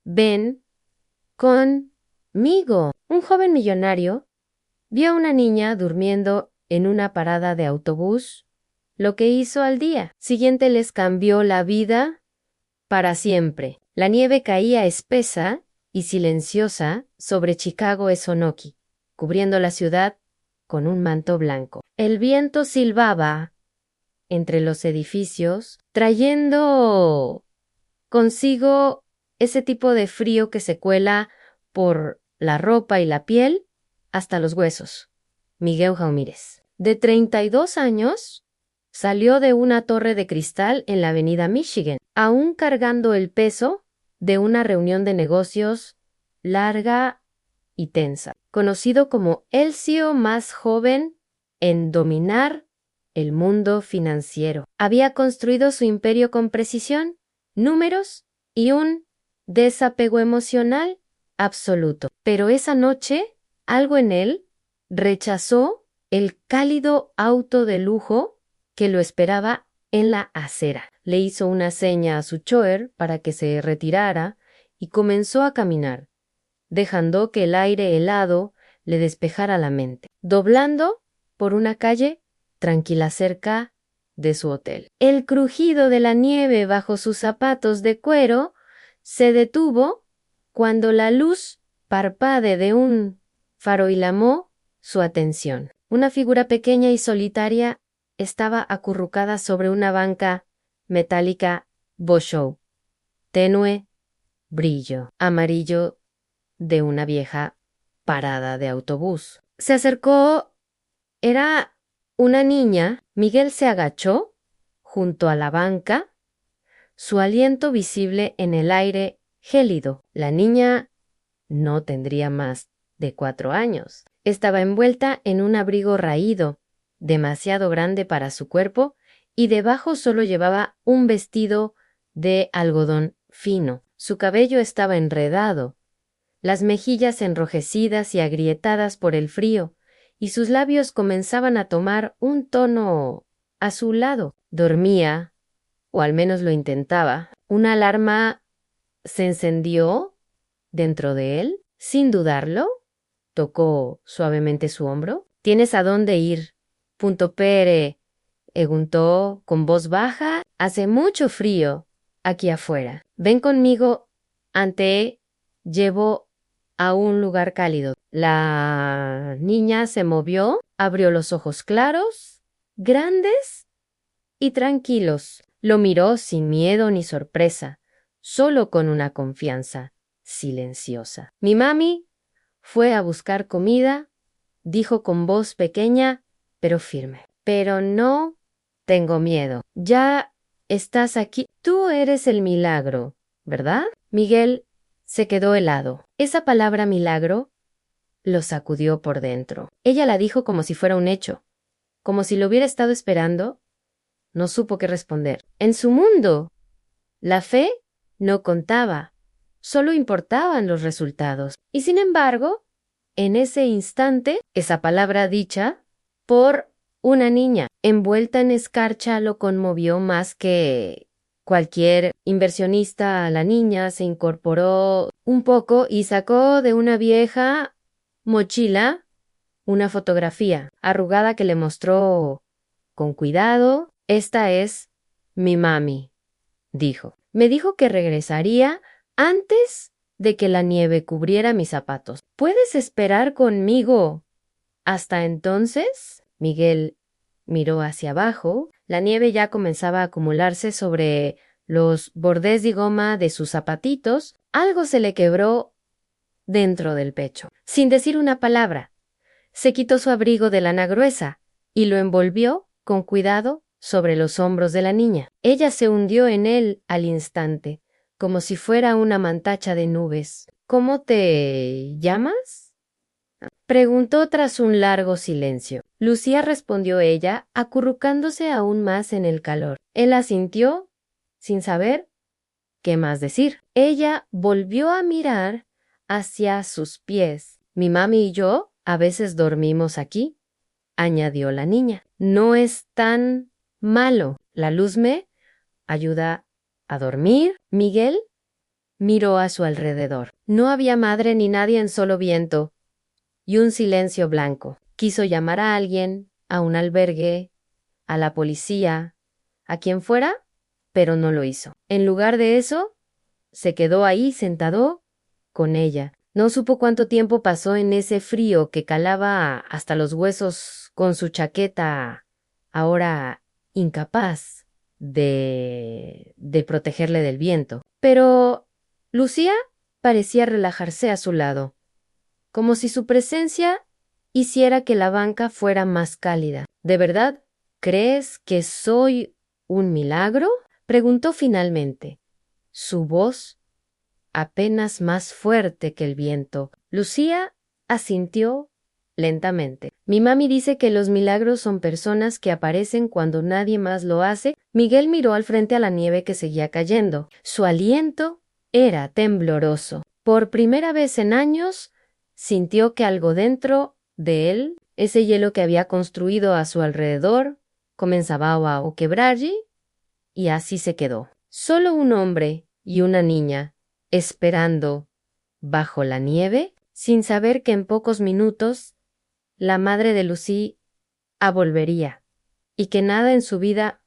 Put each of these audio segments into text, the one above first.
Ven conmigo. Un joven millonario vio a una niña durmiendo en una parada de autobús. Lo que hizo al día siguiente les cambió la vida para siempre. La nieve caía espesa y silenciosa sobre Chicago Esonoki, cubriendo la ciudad con un manto blanco. El viento silbaba entre los edificios, trayendo consigo ese tipo de frío que se cuela por la ropa y la piel hasta los huesos. Miguel Jaumírez, de 32 años, salió de una torre de cristal en la avenida Michigan, aún cargando el peso de una reunión de negocios larga y tensa, conocido como el CEO más joven en dominar el mundo financiero. Había construido su imperio con precisión, números y un desapego emocional absoluto. Pero esa noche, algo en él rechazó el cálido auto de lujo que lo esperaba en la acera. Le hizo una seña a su chofer para que se retirara y comenzó a caminar, dejando que el aire helado le despejara la mente, doblando por una calle tranquila cerca de su hotel. El crujido de la nieve bajo sus zapatos de cuero se detuvo cuando la luz parpadea de un faro llamó su atención. Una figura pequeña y solitaria estaba acurrucada sobre una banca metálica Boshow, tenue brillo amarillo de una vieja parada de autobús. Se acercó. Era una niña. Miguel se agachó junto a la banca, su aliento visible en el aire gélido. La niña no tendría más de 4 años. Estaba envuelta en un abrigo raído, demasiado grande para su cuerpo, y debajo solo llevaba un vestido de algodón fino. Su cabello estaba enredado, las mejillas enrojecidas y agrietadas por el frío, y sus labios comenzaban a tomar un tono azulado. Dormía, o al menos lo intentaba. Una alarma se encendió dentro de él. Sin dudarlo, tocó suavemente su hombro. ¿Tienes a dónde ir? Punto Pere, preguntó con voz baja. Hace mucho frío aquí afuera. Ven conmigo. Ante llevo a un lugar cálido. La niña se movió, abrió los ojos claros, grandes y tranquilos. Lo miró sin miedo ni sorpresa, solo con una confianza silenciosa. Mi mami fue a buscar comida, dijo con voz pequeña pero firme. Pero no tengo miedo. Ya estás aquí. Tú eres el milagro, ¿verdad? Miguel se quedó helado. Esa palabra milagro lo sacudió por dentro. Ella la dijo como si fuera un hecho, como si lo hubiera estado esperando. No supo qué responder. En su mundo, la fe no contaba, solo importaban los resultados. Y sin embargo, en ese instante, esa palabra dicha por una niña envuelta en escarcha lo conmovió más que cualquier inversionista. La niña se incorporó un poco y sacó de una vieja mochila una fotografía arrugada que le mostró con cuidado. Esta es mi mami, dijo. Me dijo que regresaría antes de que la nieve cubriera mis zapatos. ¿Puedes esperar conmigo hasta entonces? Miguel miró hacia abajo. La nieve ya comenzaba a acumularse sobre los bordes de goma de sus zapatitos. Algo se le quebró dentro del pecho. Sin decir una palabra, se quitó su abrigo de lana gruesa y lo envolvió con cuidado sobre los hombros de la niña. Ella se hundió en él al instante, como si fuera una mantacha de nubes. ¿Cómo te llamas? Preguntó tras un largo silencio. Lucía, respondió ella, acurrucándose aún más en el calor. Él asintió, sin saber qué más decir. Ella volvió a mirar hacia sus pies. Mi mami y yo a veces dormimos aquí, añadió la niña. No es tan malo. La luz me ayuda a dormir. Miguel Miró a su alrededor. No había madre ni nadie en solo viento y un silencio blanco. Quiso llamar a alguien, a un albergue, a la policía, a quien fuera, pero no lo hizo. En lugar de eso, se quedó ahí sentado con ella. No supo cuánto tiempo pasó en ese frío que calaba hasta los huesos con su chaqueta, ahora incapaz de protegerle del viento. Pero Lucía parecía relajarse a su lado, como si su presencia hiciera que la banca fuera más cálida. ¿De verdad crees que soy un milagro? Preguntó finalmente, su voz apenas más fuerte que el viento. Lucía asintió lentamente. Mi mami dice que los milagros son personas que aparecen cuando nadie más lo hace. Miguel miró al frente a la nieve que seguía cayendo. Su aliento era tembloroso. Por primera vez en años, sintió que algo dentro de él, ese hielo que había construido a su alrededor, comenzaba a quebrar y así se quedó. Solo un hombre y una niña, esperando bajo la nieve, sin saber que en pocos minutos la madre de Lucy volvería y que nada en su vida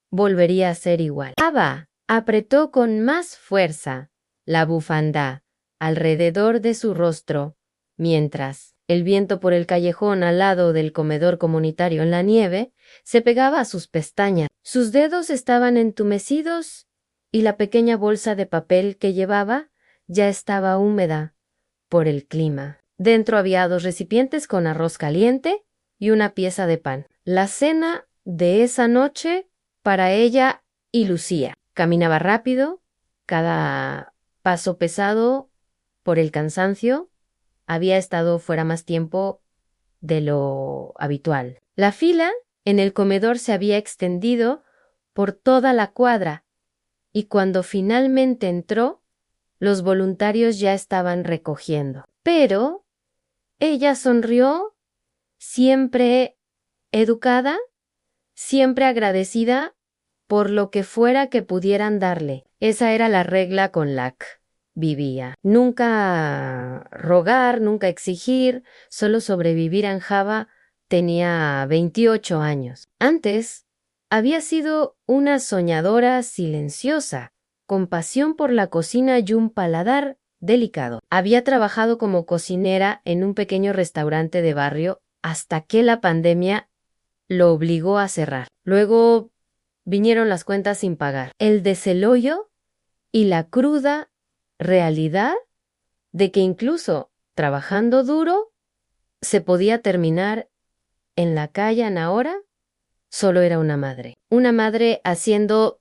volvería a ser igual. Ava apretó con más fuerza la bufanda alrededor de su rostro, mientras el viento por el callejón al lado del comedor comunitario en la nieve se pegaba a sus pestañas. Sus dedos estaban entumecidos y la pequeña bolsa de papel que llevaba ya estaba húmeda por el clima. Dentro había 2 recipientes con arroz caliente y una pieza de pan. La cena de esa noche para ella y Lucía. Caminaba rápido, cada paso pesado por el cansancio. Había estado fuera más tiempo de lo habitual. La fila en el comedor se había extendido por toda la cuadra y cuando finalmente entró, los voluntarios ya estaban recogiendo. Pero ella sonrió, siempre educada, siempre agradecida por lo que fuera que pudieran darle. Esa era la regla con la que vivía. Nunca rogar, nunca exigir, solo sobrevivir en Java. Tenía 28 años. Antes, había sido una soñadora silenciosa, con pasión por la cocina y un paladar delicado. Había trabajado como cocinera en un pequeño restaurante de barrio hasta que la pandemia lo obligó a cerrar. Luego vinieron las cuentas sin pagar. El deseloyo y la cruda realidad de que incluso trabajando duro se podía terminar en la calle ahora. Solo era una madre haciendo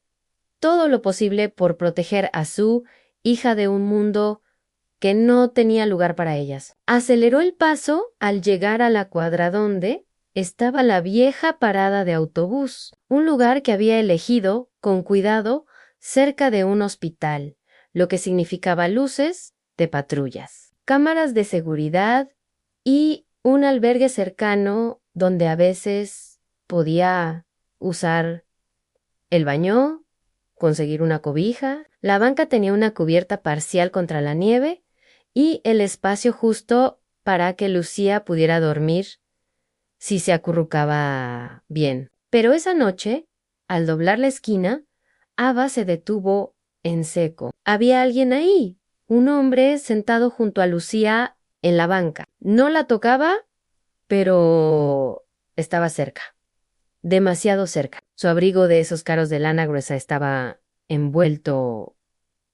todo lo posible por proteger a su hija de un mundo que no tenía lugar para ellas. Aceleró el paso al llegar a la cuadra donde estaba la vieja parada de autobús, un lugar que había elegido con cuidado cerca de un hospital, lo que significaba luces de patrullas, cámaras de seguridad y un albergue cercano donde a veces podía usar el baño, conseguir una cobija. La banca tenía una cubierta parcial contra la nieve y el espacio justo para que Lucía pudiera dormir si se acurrucaba bien. Pero esa noche, al doblar la esquina, Ava se detuvo en seco. Había alguien ahí, un hombre sentado junto a Lucía en la banca. No la tocaba, pero estaba cerca, demasiado cerca. Su abrigo de esos caros de lana gruesa estaba envuelto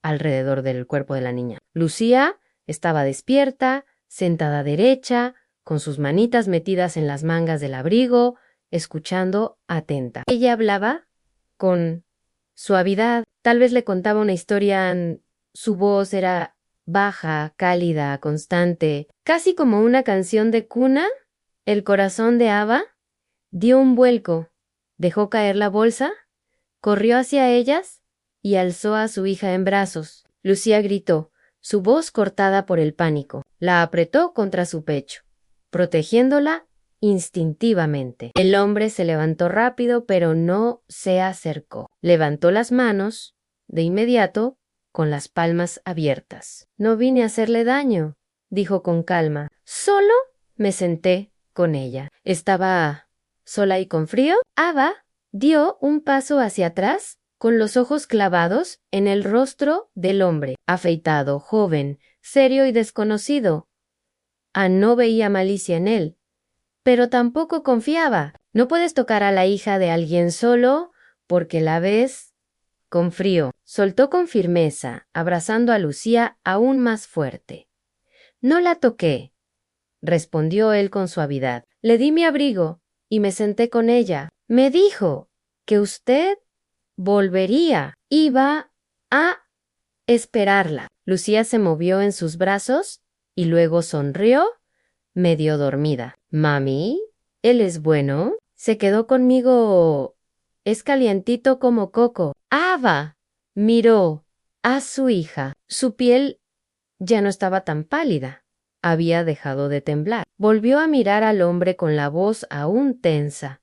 alrededor del cuerpo de la niña. Lucía estaba despierta, sentada derecha, con sus manitas metidas en las mangas del abrigo, escuchando atenta. Ella hablaba con suavidad, tal vez le contaba una historia. Su voz era baja, cálida, constante, casi como una canción de cuna. El corazón de Ava dio un vuelco, dejó caer la bolsa, corrió hacia ellas y alzó a su hija en brazos. Lucía gritó, su voz cortada por el pánico. La apretó contra su pecho, protegiéndola instintivamente. El hombre se levantó rápido, pero no se acercó. Levantó las manos, de inmediato, con las palmas abiertas. No vine a hacerle daño, dijo con calma. Solo me senté con ella. Estaba sola y con frío. Ava dio un paso hacia atrás, con los ojos clavados en el rostro del hombre, afeitado, joven, serio y desconocido. No veía malicia en él, pero tampoco confiaba. No puedes tocar a la hija de alguien solo porque la ves con frío. Soltó con firmeza, abrazando a Lucía aún más fuerte. No la toqué, respondió él con suavidad. Le di mi abrigo y me senté con ella. Me dijo que usted volvería. Iba a esperarla. Lucía se movió en sus brazos y luego sonrió, medio dormida. Mami, ¿él es bueno? Se quedó conmigo. Es calientito como coco. Ava miró a su hija. Su piel ya no estaba tan pálida. Había dejado de temblar. Volvió a mirar al hombre con la voz aún tensa.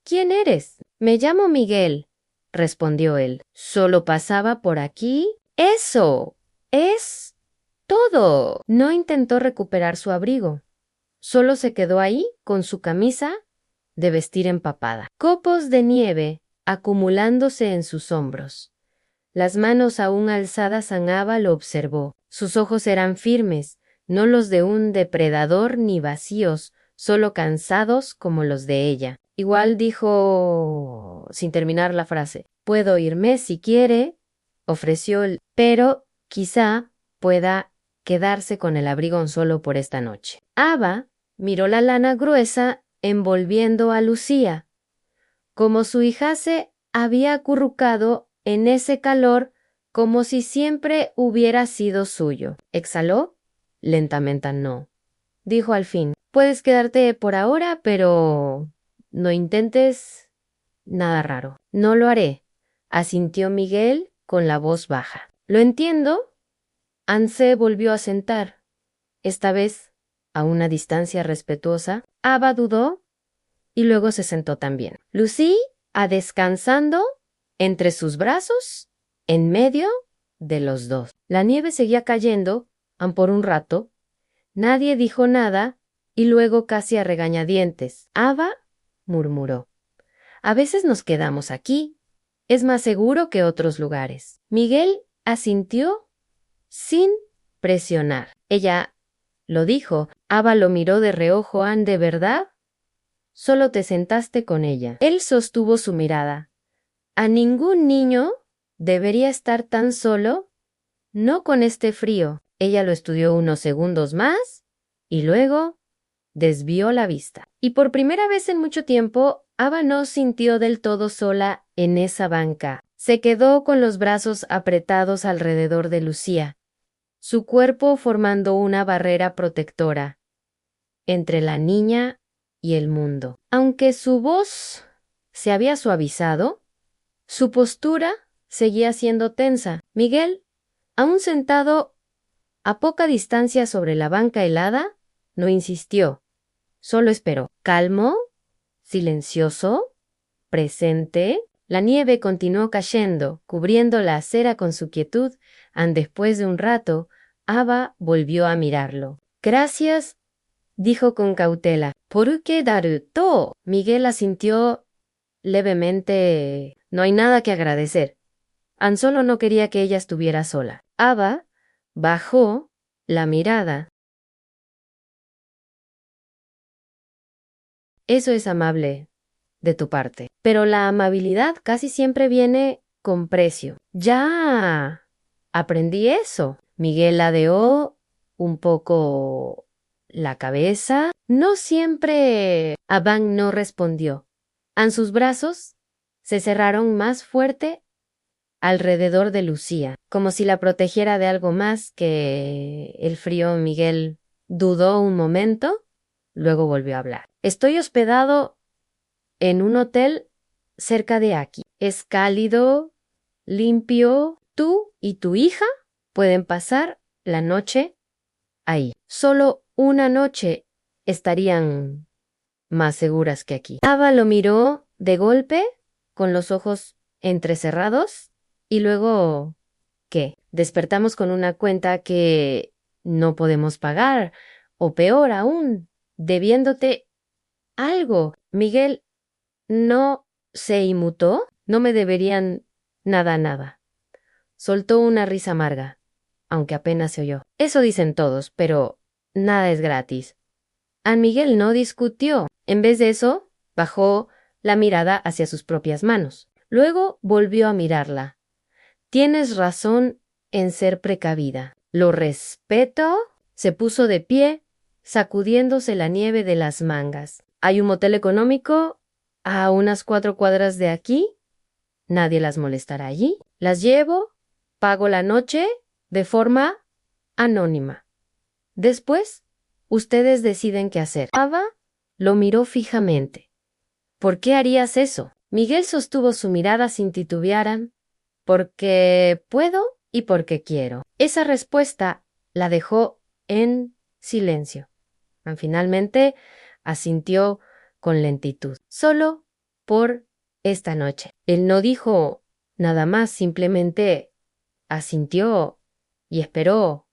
¿Quién eres? Me llamo Miguel, respondió él. ¿Solo pasaba por aquí? Eso es todo. No intentó recuperar su abrigo. Solo se quedó ahí con su camisa de vestir empapada. Copos de nieve acumulándose en sus hombros. Las manos aún alzadas, Ava lo observó. Sus ojos eran firmes, no los de un depredador ni vacíos, solo cansados como los de ella. Igual dijo, sin terminar la frase, puedo irme si quiere, ofreció el, pero quizá pueda quedarse con el abrigón solo por esta noche. Ava miró la lana gruesa envolviendo a Lucía. Como su hija se había acurrucado en ese calor como si siempre hubiera sido suyo. Exhaló lentamente. No, dijo al fin. Puedes quedarte por ahora, pero no intentes nada raro. No lo haré, asintió Miguel con la voz baja. Lo entiendo. Anse volvió a sentar, esta vez a una distancia respetuosa. Ava dudó y luego se sentó también. Lucy, descansando entre sus brazos, en medio de los dos. La nieve seguía cayendo, aun por un rato. Nadie dijo nada y luego casi a regañadientes. Ava murmuró. A veces nos quedamos aquí. Es más seguro que otros lugares. Miguel asintió sin presionar. Ella lo dijo. Ava lo miró de reojo. ¿De verdad? Solo te sentaste con ella. Él sostuvo su mirada. A ningún niño debería estar tan solo, no con este frío. Ella lo estudió unos segundos más y luego desvió la vista. Y por primera vez en mucho tiempo, Ava no sintió del todo sola en esa banca. Se quedó con los brazos apretados alrededor de Lucía, su cuerpo formando una barrera protectora entre la niña y el mundo. Aunque su voz se había suavizado, su postura seguía siendo tensa. Miguel, aún sentado a poca distancia sobre la banca helada, no insistió. Solo esperó. Calmo, silencioso, presente. La nieve continuó cayendo, cubriendo la acera con su quietud. Después de un rato, Ava volvió a mirarlo. Gracias, dijo con cautela. ¿Por qué daru to? Miguel asintió levemente. No hay nada que agradecer. Solo no quería que ella estuviera sola. Ava bajó la mirada. Eso es amable de tu parte, pero la amabilidad casi siempre viene con precio. Ya aprendí eso. Miguel ladeó un poco la cabeza. No siempre. Aban no respondió. Sus brazos se cerraron más fuerte alrededor de Lucía, como si la protegiera de algo más que el frío. Miguel dudó un momento, luego volvió a hablar. Estoy hospedado en un hotel cerca de aquí. Es cálido, limpio. Tú y tu hija pueden pasar la noche ahí. Solo una noche estarían más seguras que aquí. Ava lo miró de golpe, con los ojos entrecerrados, y luego, ¿qué? despertamos con una cuenta que no podemos pagar, o peor aún, debiéndote algo. Miguel no se inmutó, no me deberían nada. Soltó una risa amarga, aunque apenas se oyó. Eso dicen todos, pero nada es gratis. An Miguel no discutió. En vez de eso, bajó la mirada hacia sus propias manos. Luego volvió a mirarla. Tienes razón en ser precavida. Lo respeto. Se puso de pie, sacudiéndose la nieve de las mangas. Hay un motel económico a unas 4 cuadras de aquí. Nadie las molestará allí. Las llevo, pago la noche de forma anónima. Después, ustedes deciden qué hacer. Ava lo miró fijamente. ¿Por qué harías eso? Miguel sostuvo su mirada sin titubear. Porque puedo y porque quiero. Esa respuesta la dejó en silencio. Finalmente asintió con lentitud. Solo por esta noche. Él no dijo nada más, simplemente asintió y esperó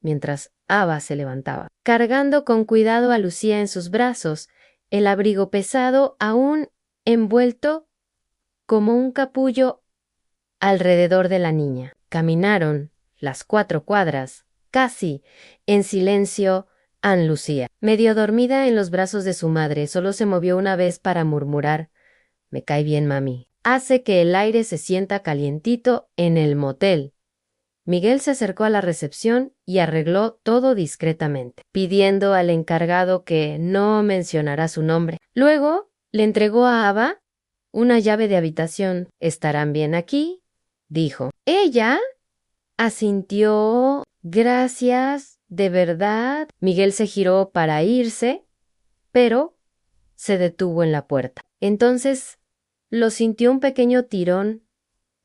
mientras Ava se levantaba, cargando con cuidado a Lucía en sus brazos, el abrigo pesado aún envuelto como un capullo alrededor de la niña. Caminaron las 4 cuadras, casi en silencio. Ann Lucía, medio dormida en los brazos de su madre, solo se movió una vez para murmurar: me cae bien, mami. Hace que el aire se sienta calientito en el motel. Miguel se acercó a la recepción y arregló todo discretamente, pidiendo al encargado que no mencionara su nombre. Luego le entregó a Ava una llave de habitación. ¿Estarán bien aquí?, dijo. Ella asintió. Gracias, de verdad. Miguel se giró para irse, pero se detuvo en la puerta. Entonces lo sintió un pequeño tirón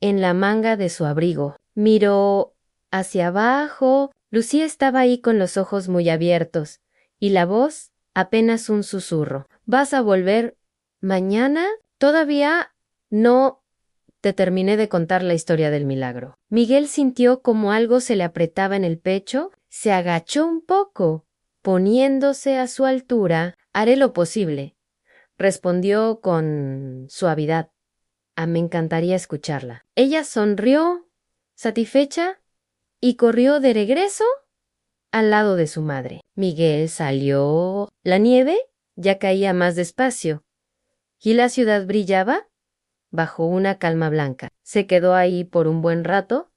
en la manga de su abrigo. Miró hacia abajo. Lucía estaba ahí con los ojos muy abiertos y la voz apenas un susurro. ¿Vas a volver mañana? Todavía no te terminé de contar la historia del milagro. Miguel sintió como algo se le apretaba en el pecho, se agachó un poco, poniéndose a su altura. Haré lo posible, respondió con suavidad. Me encantaría escucharla. Ella sonrió, satisfecha, y corrió de regreso al lado de su madre. Miguel salió. La nieve ya caía más despacio, y la ciudad brillaba bajo una calma blanca. Se quedó ahí por un buen rato,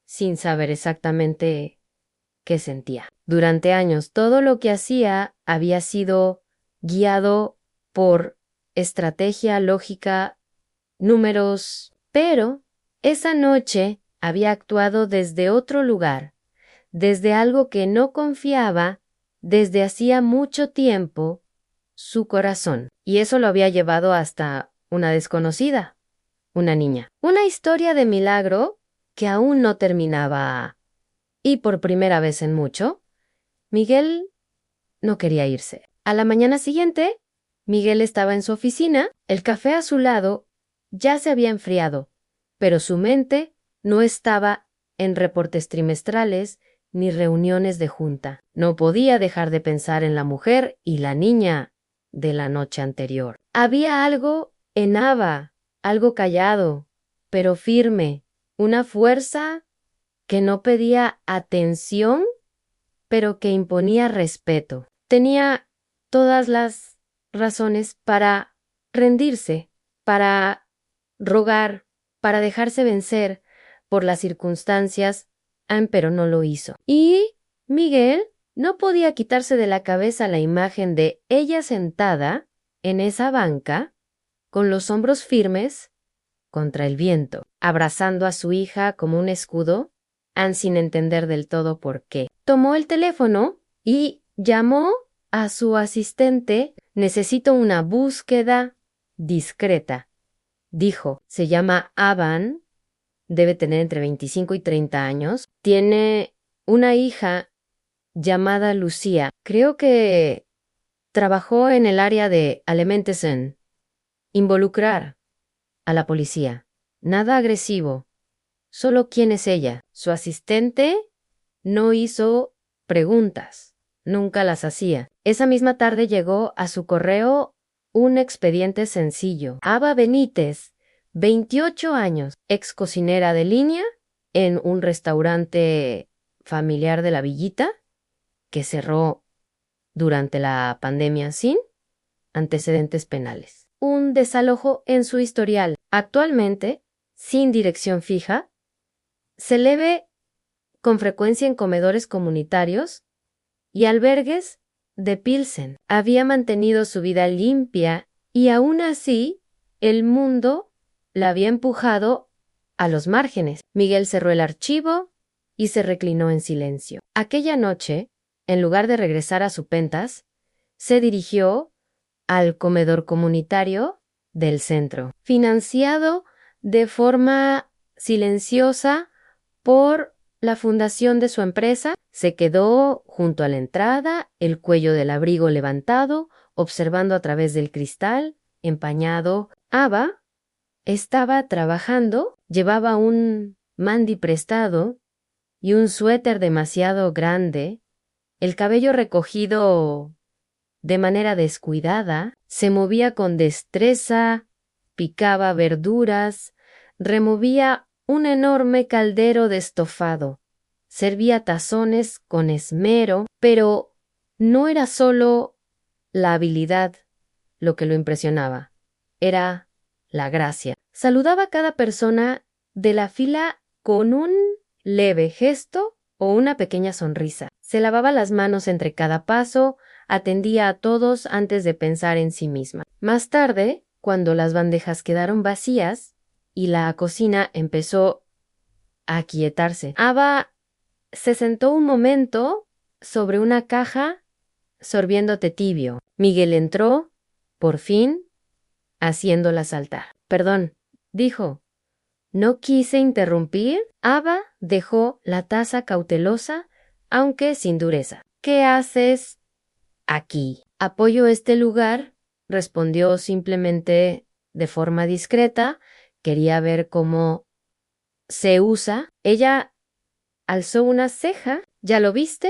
sin saber exactamente qué sentía. Durante años, todo lo que hacía había sido guiado por estrategia, lógica, números, pero esa noche había actuado desde otro lugar, desde algo que no confiaba desde hacía mucho tiempo, su corazón. Y eso lo había llevado hasta una desconocida, una niña. Una historia de milagro que aún no terminaba. Y por primera vez en mucho, Miguel no quería irse. A la mañana siguiente, Miguel estaba en su oficina. El café a su lado ya se había enfriado, pero su mente no estaba en reportes trimestrales ni reuniones de junta. No podía dejar de pensar en la mujer y la niña de la noche anterior. Había algo en Ava, algo callado, pero firme, una fuerza que no pedía atención, pero que imponía respeto. Tenía todas las razones para rendirse, para rogar, para dejarse vencer por las circunstancias, pero no lo hizo. Y Miguel no podía quitarse de la cabeza la imagen de ella sentada en esa banca, con los hombros firmes contra el viento, abrazando a su hija como un escudo, sin entender del todo por qué. Tomó el teléfono y llamó a su asistente. Necesito una búsqueda discreta, dijo. Se llama Avan, debe tener entre 25 y 30 años. Tiene una hija llamada Lucía. Creo que trabajó en el área de Alemantesen. Involucrar a la policía. Nada agresivo, solo quién es ella. Su asistente no hizo preguntas, nunca las hacía. Esa misma tarde llegó a su correo un expediente sencillo. Ava Benítez, 28 años, ex cocinera de línea en un restaurante familiar de la Villita, que cerró durante la pandemia sin antecedentes penales. Un desalojo en su historial. Actualmente, sin dirección fija, se le ve con frecuencia en comedores comunitarios y albergues de Pilsen. Había mantenido su vida limpia y aún así el mundo la había empujado a los márgenes. Miguel cerró el archivo y se reclinó en silencio. Aquella noche, en lugar de regresar a su pentas, se dirigió al comedor comunitario del centro, financiado de forma silenciosa por la fundación de su empresa. Se quedó junto a la entrada, el cuello del abrigo levantado, observando a través del cristal, empañado. Ava estaba trabajando, llevaba un mandi prestado y un suéter demasiado grande, el cabello recogido de manera descuidada, se movía con destreza, picaba verduras, removía un enorme caldero de estofado, servía tazones con esmero, pero no era solo la habilidad lo que lo impresionaba, era la gracia. Saludaba a cada persona de la fila con un leve gesto o una pequeña sonrisa. Se lavaba las manos entre cada paso, atendía a todos antes de pensar en sí misma. Más tarde, cuando las bandejas quedaron vacías y la cocina empezó a aquietarse, Ava se sentó un momento sobre una caja sorbiendo té tibio. Miguel entró, por fin, haciéndola saltar. Perdón, dijo. No quise interrumpir. Ava dejó la taza cautelosa, aunque sin dureza. ¿Qué haces aquí? Apoyo este lugar, respondió simplemente de forma discreta. Quería ver cómo se usa. Ella alzó una ceja. ¿Ya lo viste?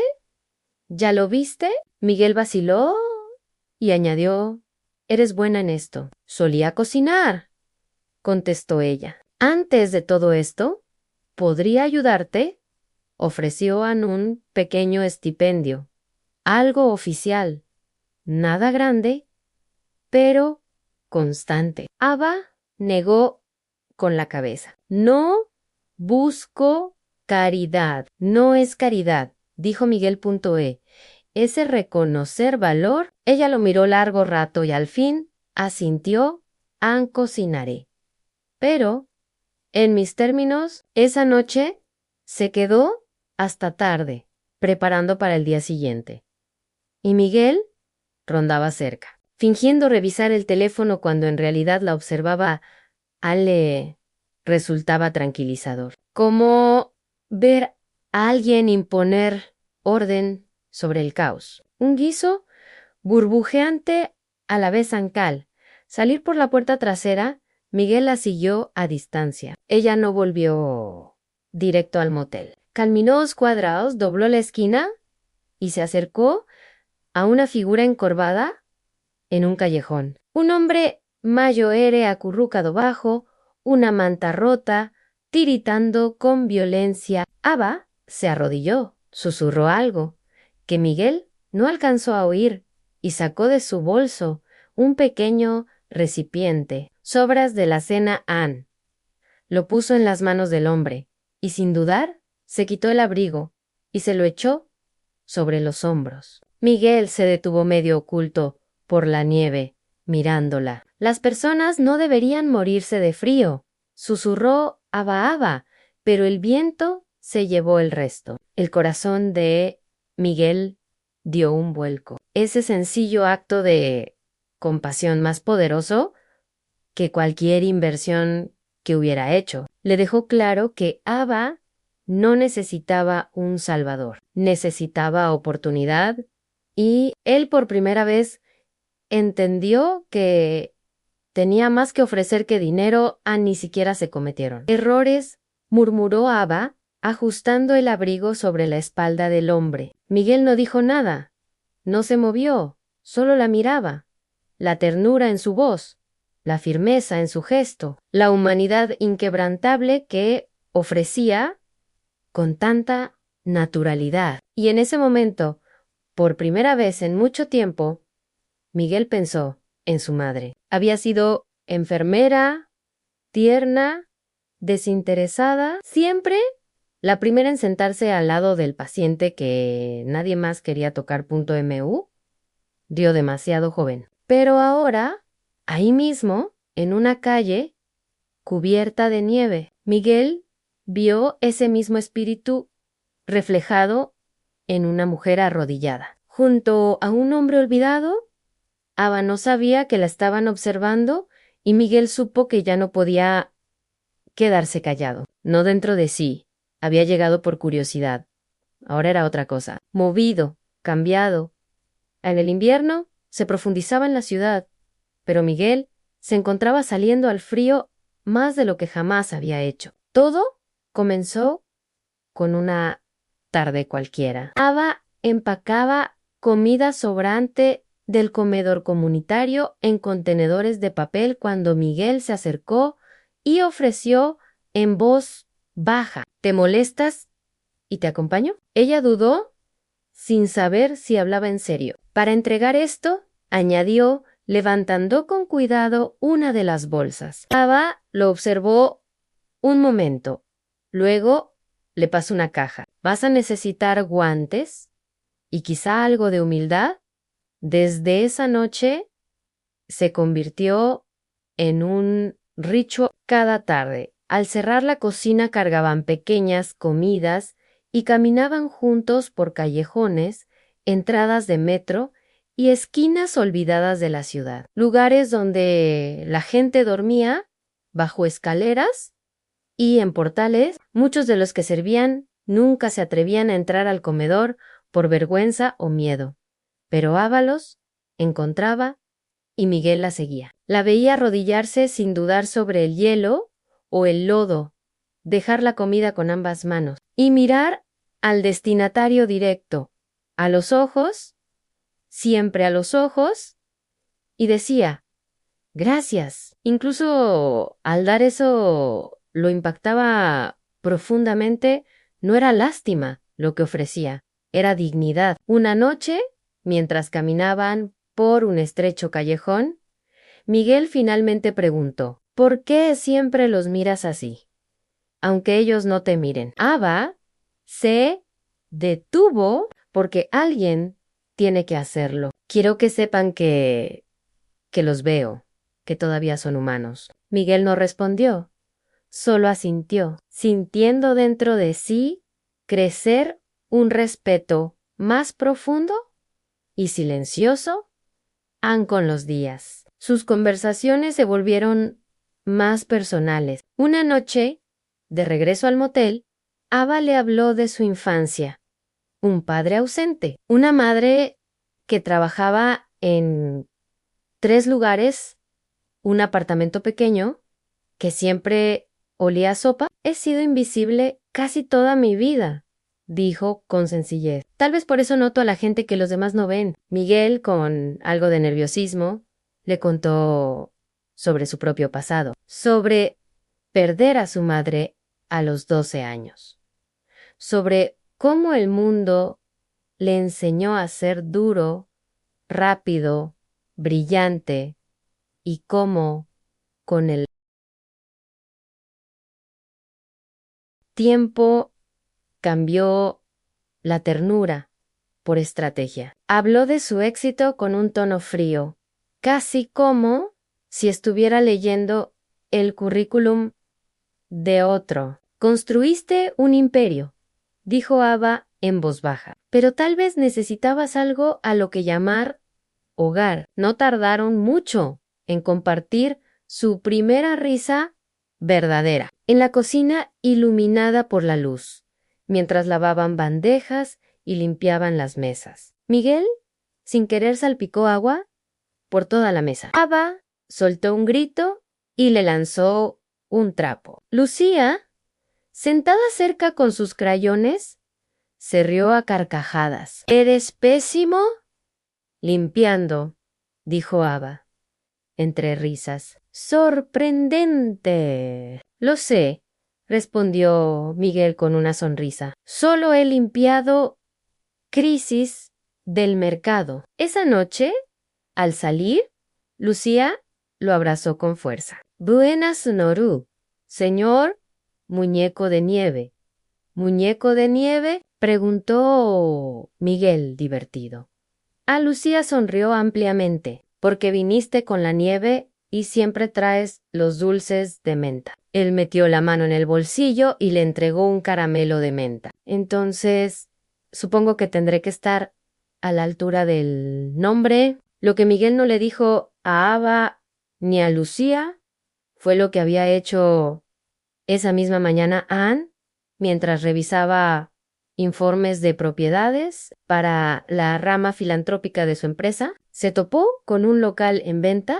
¿Ya lo viste? Miguel vaciló y añadió, eres buena en esto. Solía cocinar, contestó ella. Antes de todo esto, ¿podría ayudarte? Ofreció Ann un pequeño estipendio, algo oficial, nada grande, pero constante. Ava negó con la cabeza. No busco caridad. No es caridad, dijo Miguel.e. Ese reconocer valor. Ella lo miró largo rato y al fin asintió, cocinaré. Pero, en mis términos, esa noche se quedó hasta tarde, preparando para el día siguiente. Y Miguel rondaba cerca, fingiendo revisar el teléfono cuando en realidad la observaba. Le resultaba tranquilizador. Como ver a alguien imponer orden sobre el caos. Un guiso burbujeante a la vez ancal. Salir por la puerta trasera, Miguel la siguió a distancia. Ella no volvió directo al motel. Caminó 2 cuadrados, dobló la esquina y se acercó a una figura encorvada en un callejón. Un hombre mayoere acurrucado bajo, una manta rota, tiritando con violencia. Ava se arrodilló, susurró algo, que Miguel no alcanzó a oír, y sacó de su bolso un pequeño recipiente, sobras de la cena Ann. Lo puso en las manos del hombre, y sin dudar, se quitó el abrigo, y se lo echó sobre los hombros. Miguel se detuvo medio oculto por la nieve, mirándola. Las personas no deberían morirse de frío, susurró Ava, pero el viento se llevó el resto. El corazón de Miguel dio un vuelco. Ese sencillo acto de compasión más poderoso que cualquier inversión que hubiera hecho. Le dejó claro que Ava no necesitaba un salvador, necesitaba oportunidad, y él por primera vez entendió que tenía más que ofrecer que dinero. Ni siquiera se cometieron. Errores murmuró Aba, ajustando el abrigo sobre la espalda del hombre. Miguel no dijo nada, no se movió, solo la miraba. La ternura en su voz, la firmeza en su gesto, la humanidad inquebrantable que ofrecía con tanta naturalidad. Y en ese momento, por primera vez en mucho tiempo, Miguel pensó en su madre. Había sido enfermera, tierna, desinteresada, siempre la primera en sentarse al lado del paciente que nadie más quería tocar. .mu, dio demasiado joven. Pero ahora, ahí mismo, en una calle cubierta de nieve, Miguel vio ese mismo espíritu reflejado en una mujer arrodillada. Junto a un hombre olvidado, Aba no sabía que la estaban observando y Miguel supo que ya no podía quedarse callado. No dentro de sí, había llegado por curiosidad. Ahora era otra cosa. Movido, cambiado. En el invierno se profundizaba en la ciudad, pero Miguel se encontraba saliendo al frío más de lo que jamás había hecho. Todo comenzó con una tarde cualquiera. Ava empacaba comida sobrante del comedor comunitario en contenedores de papel cuando Miguel se acercó y ofreció en voz baja: ¿Te molestas y te acompaño? Ella dudó, sin saber si hablaba en serio. Para entregar esto, añadió, levantando con cuidado una de las bolsas. Ava lo observó un momento. Luego le pasó una caja. ¿Vas a necesitar guantes? Y quizá algo de humildad. Desde esa noche se convirtió en un ritual. Cada tarde, al cerrar la cocina, cargaban pequeñas comidas y caminaban juntos por callejones, entradas de metro y esquinas olvidadas de la ciudad. Lugares donde la gente dormía bajo escaleras y en portales. Muchos de los que servían nunca se atrevían a entrar al comedor por vergüenza o miedo. Pero Ábalos encontraba y Miguel la seguía. La veía arrodillarse sin dudar sobre el hielo o el lodo, dejar la comida con ambas manos y mirar al destinatario directo, a los ojos, siempre a los ojos, y decía: gracias. Incluso al dar eso lo impactaba profundamente. No era lástima lo que ofrecía, era dignidad. Una noche, mientras caminaban por un estrecho callejón, Miguel finalmente preguntó: ¿por qué siempre los miras así, aunque ellos no te miren? Ava se detuvo porque alguien tiene que hacerlo. Quiero que sepan que los veo, que todavía son humanos. Miguel no respondió, solo asintió, sintiendo dentro de sí crecer un respeto más profundo y silencioso aún con los días. Sus conversaciones se volvieron más personales. Una noche, de regreso al motel, Ava le habló de su infancia, un padre ausente, una madre que trabajaba en 3 lugares, un apartamento pequeño, que siempre olía a sopa. He sido invisible casi toda mi vida, dijo con sencillez. Tal vez por eso noto a la gente que los demás no ven. Miguel, con algo de nerviosismo, le contó sobre su propio pasado, sobre perder a su madre a los 12 años, sobre cómo el mundo le enseñó a ser duro, rápido, brillante, y cómo, con el tiempo, cambió la ternura por estrategia. Habló de su éxito con un tono frío, casi como si estuviera leyendo el currículum de otro. Construiste un imperio, dijo Ava en voz baja, pero tal vez necesitabas algo a lo que llamar hogar. No tardaron mucho en compartir su primera risa verdadera, en la cocina iluminada por la luz, mientras lavaban bandejas y limpiaban las mesas. Miguel, sin querer, salpicó agua por toda la mesa. Ava soltó un grito y le lanzó un trapo. Lucía Sentada cerca con sus crayones, se rió a carcajadas. ¿Eres pésimo? Limpiando, dijo Ava, entre risas. ¡Sorprendente! Lo sé, respondió Miguel con una sonrisa. Solo he limpiado crisis del mercado. Esa noche, al salir, Lucía lo abrazó con fuerza. Buenas, Noru. Señor muñeco de nieve. ¿Muñeco de nieve? Preguntó Miguel, divertido. A Lucía sonrió ampliamente, porque viniste con la nieve y siempre traes los dulces de menta. Él metió la mano en el bolsillo y le entregó un caramelo de menta. Entonces, supongo que tendré que estar a la altura del nombre. Lo que Miguel no le dijo a Ava ni a Lucía fue lo que había hecho esa misma mañana Anne mientras revisaba informes de propiedades para la rama filantrópica de su empresa. Se topó con un local en venta,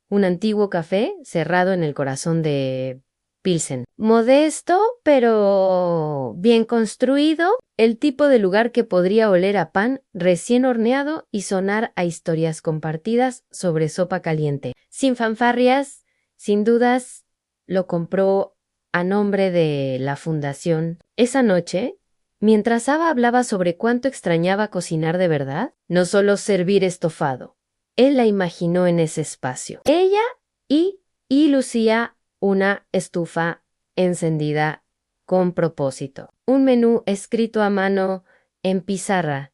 un antiguo café cerrado en el corazón de Pilsen. Modesto, pero bien construido, el tipo de lugar que podría oler a pan recién horneado y sonar a historias compartidas sobre sopa caliente. Sin fanfarrias, sin dudas, lo compró a nombre de la fundación. Esa noche, mientras Ava hablaba sobre cuánto extrañaba cocinar de verdad, no solo servir estofado, él la imaginó en ese espacio. Ella y Lucía, una estufa encendida con propósito. Un menú escrito a mano en pizarra.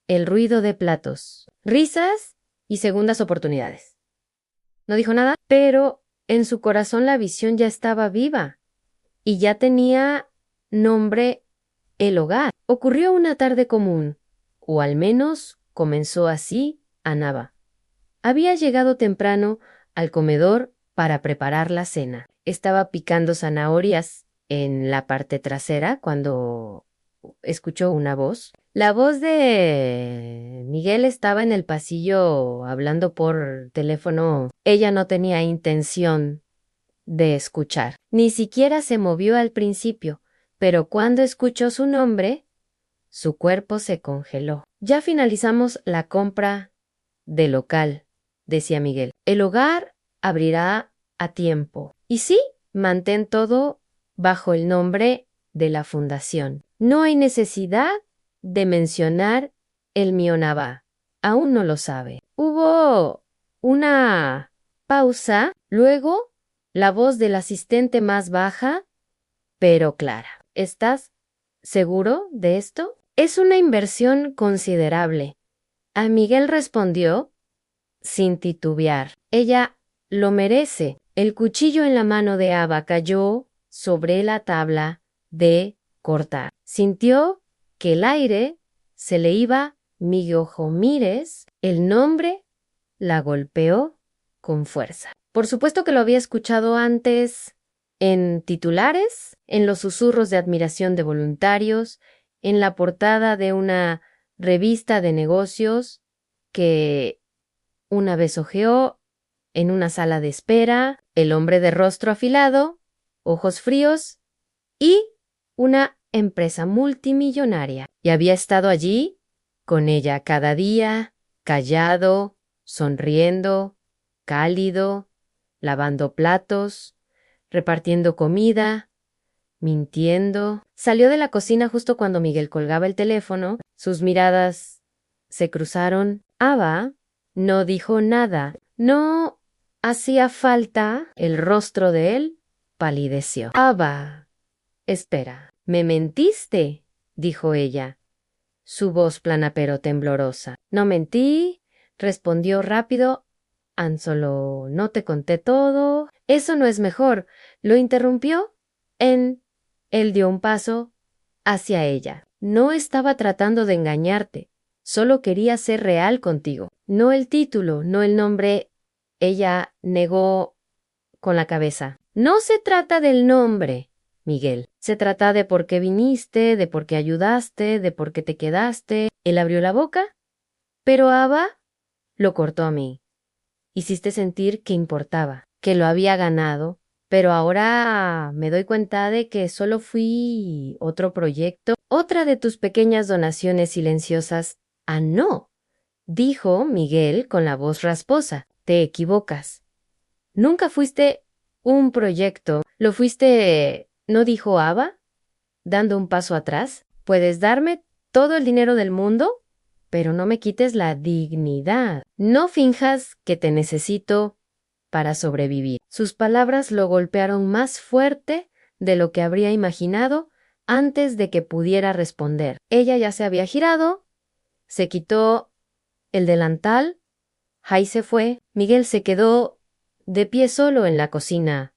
El ruido de platos. Risas y segundas oportunidades. No dijo nada, pero en su corazón la visión ya estaba viva y ya tenía nombre el hogar. Ocurrió una tarde común, o al menos comenzó así a Nava. Había llegado temprano al comedor para preparar la cena. Estaba picando zanahorias en la parte trasera cuando escuchó una voz. La voz de Miguel estaba en el pasillo hablando por teléfono. Ella no tenía intención de escuchar. Ni siquiera se movió al principio, pero cuando escuchó su nombre, su cuerpo se congeló. Ya finalizamos la compra del local, decía Miguel. El hogar abrirá a tiempo. Y sí, mantén todo bajo el nombre de la fundación. No hay necesidad de mencionar el Mionabá. Aún no lo sabe. Hubo una pausa, luego la voz del asistente más baja, pero clara. ¿Estás seguro de esto? Es una inversión considerable. A Miguel respondió sin titubear. Ella lo merece. El cuchillo en la mano de Ava cayó sobre la tabla de cortar. Sintió que el aire se le iba. Mires, el nombre la golpeó con fuerza. Por supuesto que lo había escuchado antes en titulares, en los susurros de admiración de voluntarios, en la portada de una revista de negocios que una vez hojeó en una sala de espera, el hombre de rostro afilado, ojos fríos y una empresa multimillonaria. Y había estado allí con ella cada día, callado, sonriendo, cálido, lavando platos, repartiendo comida, mintiendo. Salió de la cocina justo cuando Miguel colgaba el teléfono. Sus miradas se cruzaron. Ava no dijo nada. No hacía falta. El rostro de él palideció. Ava, espera, ¿me mentiste?, dijo ella, su voz plana pero temblorosa. No mentí, respondió rápido. Solo no te conté todo. Eso no es mejor. Lo interrumpió. Él dio un paso hacia ella. No estaba tratando de engañarte. Solo quería ser real contigo. No el título, no el nombre. Ella negó con la cabeza. No se trata del nombre, Miguel. Se trata de por qué viniste, de por qué ayudaste, de por qué te quedaste. Él abrió la boca, pero Ava lo cortó a mí. Hiciste sentir que importaba, que lo había ganado, Pero ahora me doy cuenta de que solo fui otro proyecto, otra de tus pequeñas donaciones silenciosas. Ah, no, dijo Miguel con la voz rasposa. Te equivocas. Nunca fuiste un proyecto. ¿Lo fuiste? ¿No dijo Ava, dando un paso atrás? Puedes darme todo el dinero del mundo, pero no me quites la dignidad. No finjas que te necesito para sobrevivir. Sus palabras lo golpearon más fuerte de lo que habría imaginado antes de que pudiera responder. Ella ya se había girado, se quitó el delantal, Jai se fue, Miguel se quedó de pie solo en la cocina,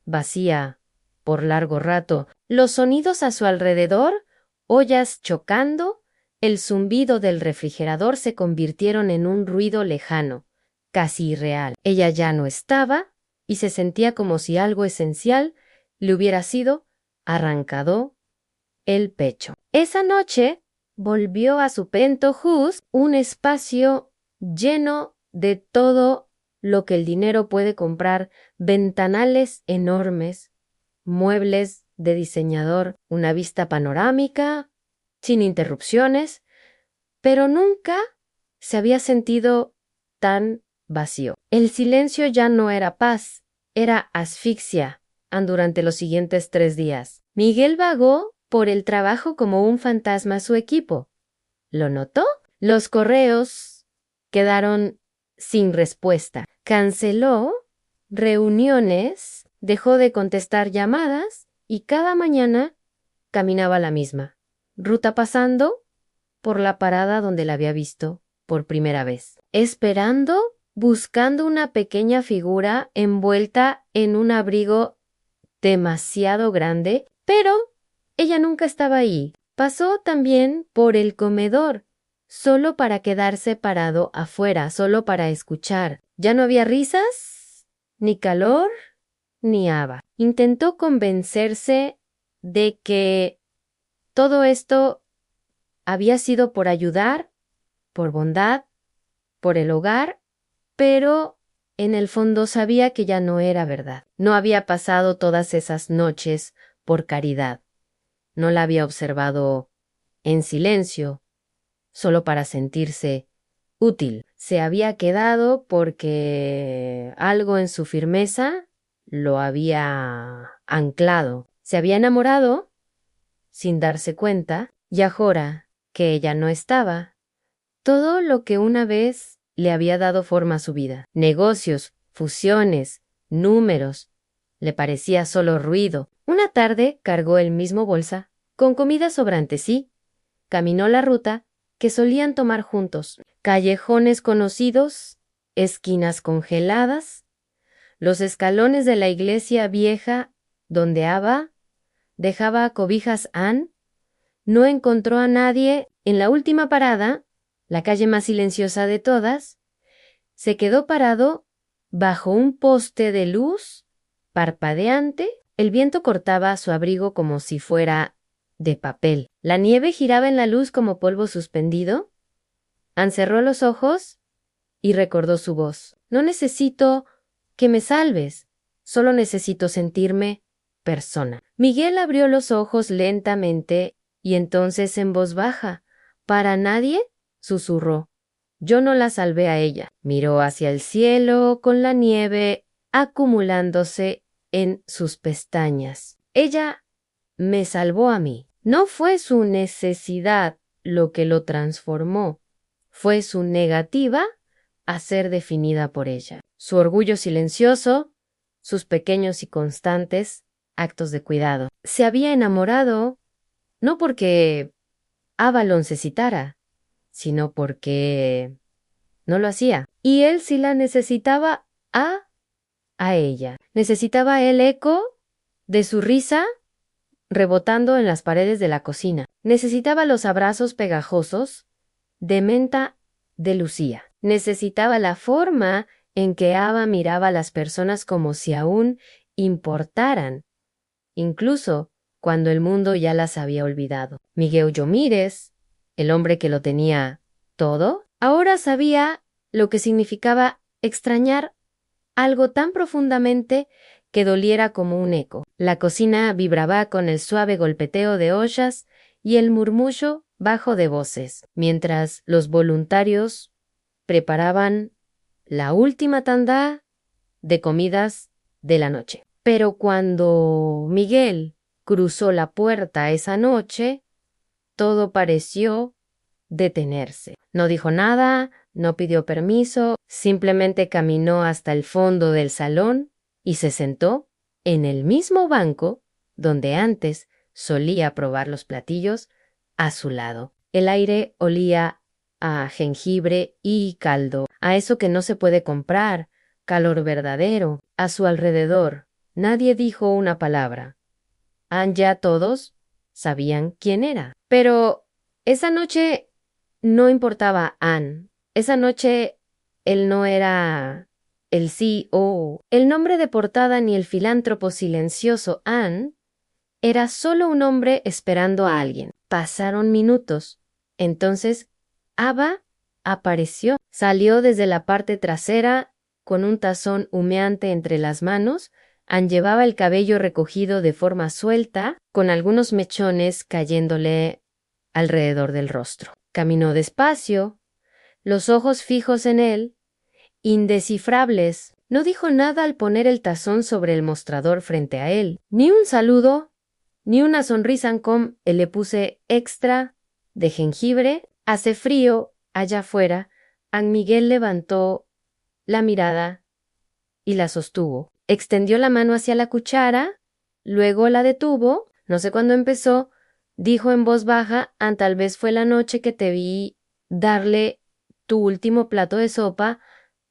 vacía por largo rato. Los sonidos a su alrededor, ollas chocando, el zumbido del refrigerador se convirtieron en un ruido lejano, casi irreal. Ella ya no estaba y se sentía como si algo esencial le hubiera sido arrancado el pecho. Esa noche volvió a su Penthouse, un espacio lleno de todo lo que el dinero puede comprar, ventanales enormes, muebles de diseñador, una vista panorámica, sin interrupciones, pero nunca se había sentido tan vacío. El silencio ya no era paz, era asfixia durante los siguientes 3 días. Miguel vagó por el trabajo como un fantasma a su equipo. ¿Lo notó? Los correos quedaron sin respuesta. Canceló reuniones, dejó de contestar llamadas y cada mañana caminaba la misma ruta, pasando por la parada donde la había visto por primera vez, esperando, buscando una pequeña figura envuelta en un abrigo demasiado grande, pero ella nunca estaba ahí. Pasó también por el comedor, solo para quedarse parado afuera, solo para escuchar. Ya no había risas, ni calor, ni Ava. Intentó convencerse de que todo esto había sido por ayudar, por bondad, por el hogar, pero en el fondo sabía que ya no era verdad. No había pasado todas esas noches por caridad. No la había observado en silencio, solo para sentirse útil. Se había quedado porque algo en su firmeza lo había anclado. Se había enamorado sin darse cuenta, y ahora que ella no estaba, todo lo que una vez le había dado forma a su vida, negocios, fusiones, números, le parecía solo ruido. Una tarde cargó el mismo bolsa, con comida sobrante, sí. Caminó la ruta que solían tomar juntos, callejones conocidos, esquinas congeladas, los escalones de la iglesia vieja donde Ava dejaba cobijas Anne. No encontró a nadie en la última parada, la calle más silenciosa de todas. Se quedó parado bajo un poste de luz parpadeante. El viento cortaba su abrigo como si fuera de papel. La nieve giraba en la luz como polvo suspendido. Anne cerró los ojos y recordó su voz. No necesito que me salves, solo necesito sentirme persona. Miguel abrió los ojos lentamente y entonces en voz baja, ¿para nadie?, susurró. Yo no la salvé a ella. Miró hacia el cielo con la nieve acumulándose en sus pestañas. Ella me salvó a mí. No fue su necesidad lo que lo transformó, fue su negativa a ser definida por ella. Su orgullo silencioso, sus pequeños y constantes actos de cuidado. Se había enamorado no porque Ava lo necesitara, sino porque no lo hacía. Y él sí la necesitaba a ella. Necesitaba el eco de su risa rebotando en las paredes de la cocina. Necesitaba los abrazos pegajosos de menta de Lucía. Necesitaba la forma en que Ava miraba a las personas como si aún importaran, incluso cuando el mundo ya las había olvidado. Miguel Yomírez, el hombre que lo tenía todo, ahora sabía lo que significaba extrañar algo tan profundamente que doliera como un eco. La cocina vibraba con el suave golpeteo de ollas y el murmullo bajo de voces, mientras los voluntarios preparaban la última tanda de comidas de la noche. Pero cuando Miguel cruzó la puerta esa noche, todo pareció detenerse. No dijo nada, no pidió permiso, simplemente caminó hasta el fondo del salón y se sentó en el mismo banco donde antes solía probar los platillos a su lado. El aire olía a jengibre y caldo, a eso que no se puede comprar, calor verdadero. A su alrededor nadie dijo una palabra. Ya todos sabían quién era. Pero esa noche no importaba Anne. Esa noche él no era el CEO. El nombre de portada ni el filántropo silencioso Anne era solo un hombre esperando a alguien. Pasaron minutos. Entonces Ava apareció. Salió desde la parte trasera con un tazón humeante entre las manos. Anne llevaba el cabello recogido de forma suelta, con algunos mechones cayéndole alrededor del rostro. Caminó despacio, los ojos fijos en él, indescifrables. No dijo nada al poner el tazón sobre el mostrador frente a él. Ni un saludo, ni una sonrisa con le puse extra de jengibre. Hace frío allá afuera. An Miguel levantó la mirada y la sostuvo. Extendió la mano hacia la cuchara, luego la detuvo. No sé cuándo empezó. Dijo en voz baja: tal vez fue la noche que te vi darle tu último plato de sopa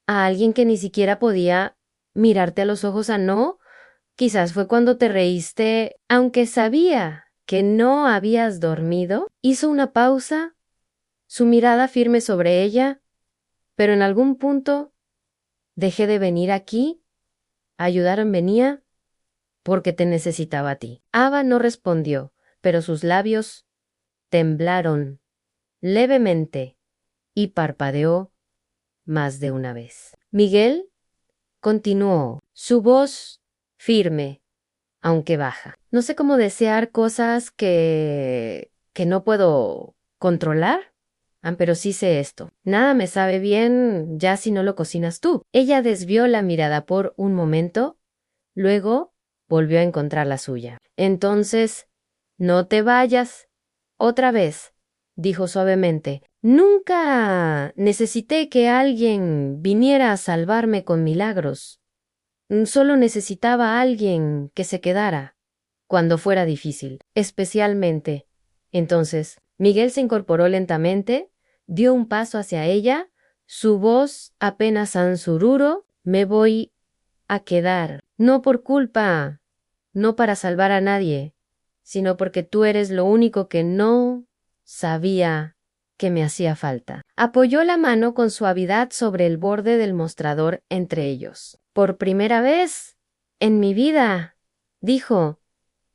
a alguien que ni siquiera podía mirarte a los ojos. No, quizás fue cuando te reíste, aunque sabía que no habías dormido. Hizo una pausa, su mirada firme sobre ella, pero en algún punto dejé de venir aquí, venía porque te necesitaba a ti. Ava no respondió, pero sus labios temblaron levemente y parpadeó más de una vez. Miguel continuó, su voz firme, aunque baja. No sé cómo desear cosas que no puedo controlar. Pero sí sé esto. Nada me sabe bien ya si no lo cocinas tú. Ella desvió la mirada por un momento, luego volvió a encontrar la suya. Entonces, no te vayas. Otra vez, dijo suavemente. Nunca necesité que alguien viniera a salvarme con milagros. Solo necesitaba a alguien que se quedara cuando fuera difícil, especialmente. Entonces, Miguel se incorporó lentamente, dio un paso hacia ella, su voz apenas ansururo: me voy a quedar, no por culpa, no para salvar a nadie, sino porque tú eres lo único que no sabía que me hacía falta. Apoyó la mano con suavidad sobre el borde del mostrador entre ellos. Por primera vez en mi vida, dijo,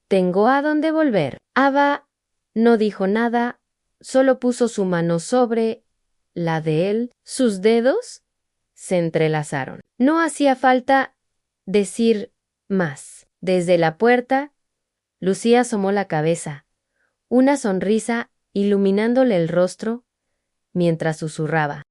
tengo a dónde volver. Ava no dijo nada, solo puso su mano sobre la de él. Sus dedos se entrelazaron. No hacía falta decir más. Desde la puerta, Lucía asomó la cabeza, una sonrisa iluminándole el rostro mientras susurraba.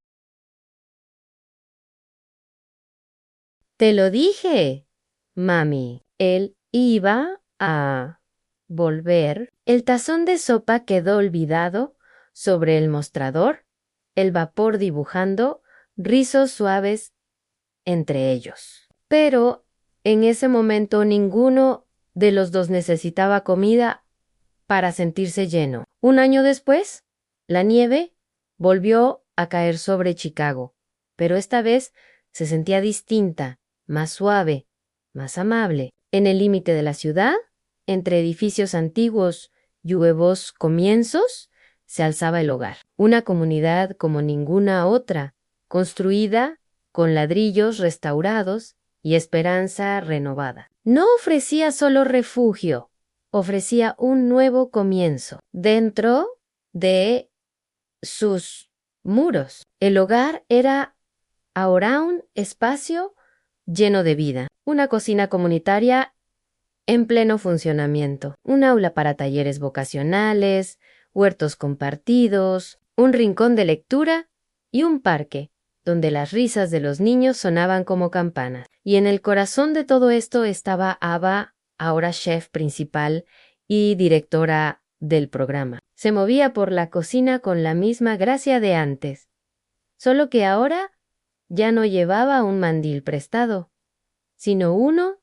Te lo dije, mami. Él iba a volver. El tazón de sopa quedó olvidado sobre el mostrador, el vapor dibujando rizos suaves entre ellos. Pero en ese momento ninguno de los dos necesitaba comida para sentirse lleno. Un año después, la nieve volvió a caer sobre Chicago, pero esta vez se sentía distinta, más suave, más amable. En el límite de la ciudad, entre edificios antiguos y nuevos comienzos, se alzaba el hogar. Una comunidad como ninguna otra, construida con ladrillos restaurados y esperanza renovada. No ofrecía solo refugio, ofrecía un nuevo comienzo dentro de sus muros. El hogar era ahora un espacio lleno de vida, una cocina comunitaria en pleno funcionamiento, un aula para talleres vocacionales, huertos compartidos, un rincón de lectura y un parque, donde las risas de los niños sonaban como campanas. Y en el corazón de todo esto estaba Ava, ahora chef principal y directora del programa. Se movía por la cocina con la misma gracia de antes, solo que ahora ya no llevaba un mandil prestado, sino uno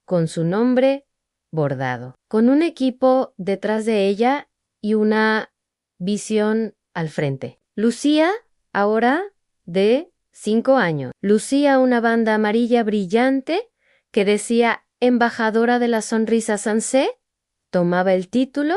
con su nombre bordado, con un equipo detrás de ella y una visión al frente. Lucía, ahora de 5 años, lucía una banda amarilla brillante que decía Embajadora de la Sonrisa Sansé, tomaba el título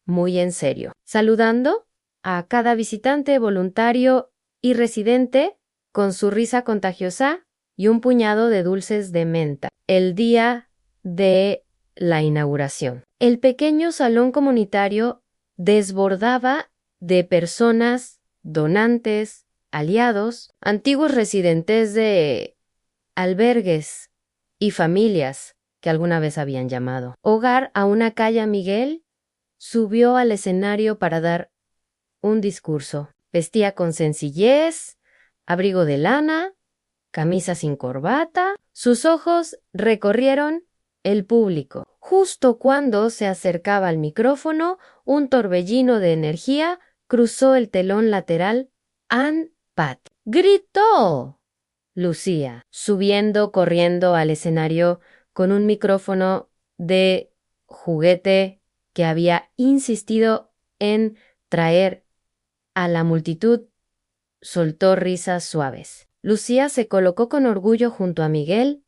muy en serio, saludando a cada visitante, voluntario y residente con su risa contagiosa y un puñado de dulces de menta. El día de la inauguración. El pequeño salón comunitario desbordaba de personas, donantes, aliados, antiguos residentes de albergues y familias que alguna vez habían llamado. Hogar a una calle Miguel subió al escenario para dar un discurso. Vestía con sencillez, abrigo de lana, camisa sin corbata. Sus ojos recorrieron el público. Justo cuando se acercaba al micrófono, un torbellino de energía cruzó el telón lateral. Ann Pat gritó. Lucía, subiendo corriendo al escenario con un micrófono de juguete que había insistido en traer a la multitud, soltó risas suaves. Lucía se colocó con orgullo junto a Miguel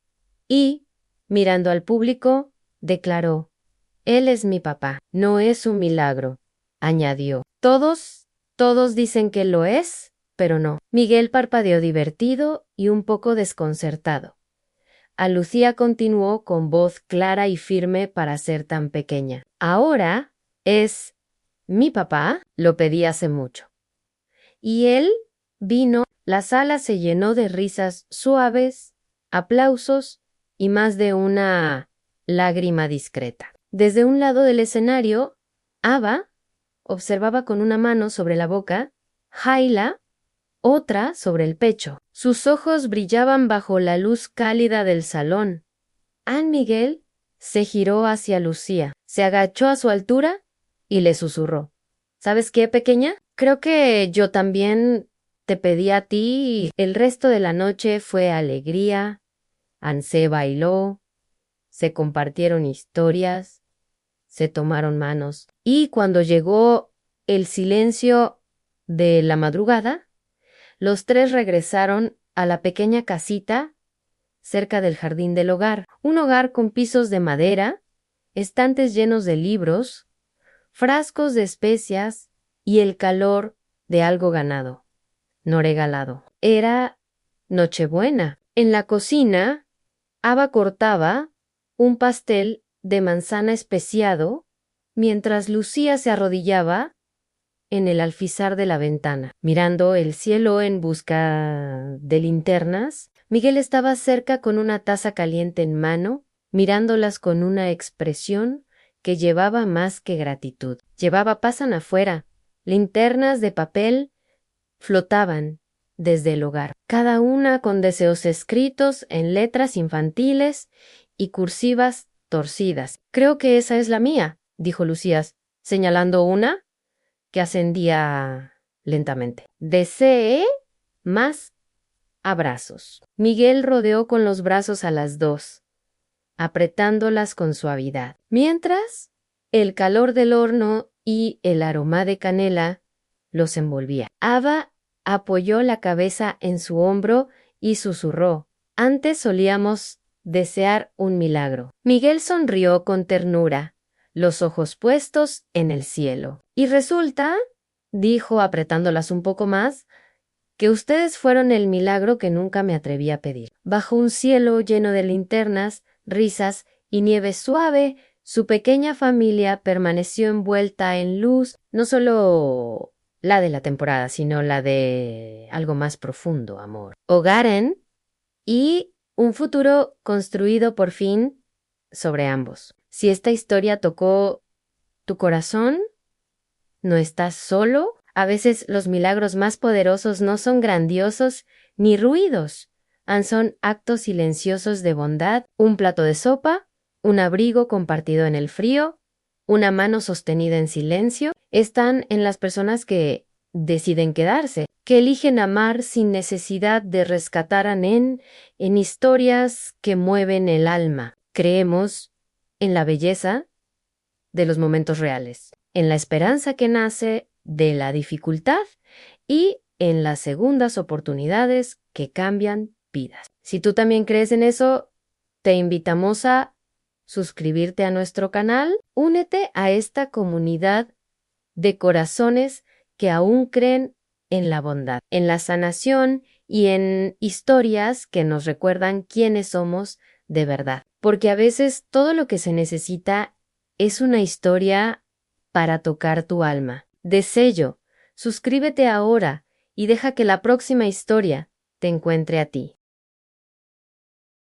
y, mirando al público, declaró: «Él es mi papá, no es un milagro», añadió. Todos dicen que lo es, pero no. Miguel parpadeó divertido y un poco desconcertado. A Lucía continuó con voz clara y firme para ser tan pequeña. «Ahora es mi papá, lo pedí hace mucho. Y él vino». La sala se llenó de risas suaves, aplausos y más de una lágrima discreta. Desde un lado del escenario, Ava observaba con una mano sobre la boca, Haila otra sobre el pecho. Sus ojos brillaban bajo la luz cálida del salón. Ann Miguel se giró hacia Lucía, se agachó a su altura y le susurró: «¿Sabes qué, pequeña? Creo que yo también te pedí a ti». El resto de la noche fue alegría. Ansé bailó, se compartieron historias, se tomaron manos. Y cuando llegó el silencio de la madrugada, los tres regresaron a la pequeña casita cerca del jardín del hogar. Un hogar con pisos de madera, estantes llenos de libros, frascos de especias y el calor de algo ganado, no regalado. Era Nochebuena. En la cocina, Ava cortaba un pastel de manzana especiado mientras Lucía se arrodillaba en el alfizar de la ventana, mirando el cielo en busca de linternas. Miguel estaba cerca con una taza caliente en mano, mirándolas con una expresión que llevaba más que gratitud. Pasan afuera. Linternas de papel flotaban desde el hogar, cada una con deseos escritos en letras infantiles y cursivas torcidas. «Creo que esa es la mía», dijo Lucía, señalando una que ascendía lentamente. «Desee más abrazos». Miguel rodeó con los brazos a las dos, apretándolas con suavidad, mientras el calor del horno y el aroma de canela los envolvía. Ava apoyó la cabeza en su hombro y susurró: «Antes solíamos desear un milagro». Miguel sonrió con ternura, los ojos puestos en el cielo. «Y resulta», dijo apretándolas un poco más, «que ustedes fueron el milagro que nunca me atreví a pedir». Bajo un cielo lleno de linternas, risas y nieve suave, su pequeña familia permaneció envuelta en luz, no solo la de la temporada, sino la de algo más profundo, amor. Hogaren y Un futuro construido por fin sobre ambos. Si esta historia tocó tu corazón, no estás solo. A veces los milagros más poderosos no son grandiosos ni ruidos. Son actos silenciosos de bondad, un plato de sopa, un abrigo compartido en el frío, una mano sostenida en silencio. Están en las personas que deciden quedarse, que eligen amar sin necesidad de rescatar en historias que mueven el alma. Creemos en la belleza de los momentos reales, en la esperanza que nace de la dificultad y en las segundas oportunidades que cambian vidas. Si tú también crees en eso, te invitamos a suscribirte a nuestro canal. Únete a esta comunidad de corazones que aún creen en la bondad, en la sanación y en historias que nos recuerdan quiénes somos de verdad. Porque a veces todo lo que se necesita es una historia para tocar tu alma. De sello, suscríbete ahora y deja que la próxima historia te encuentre a ti.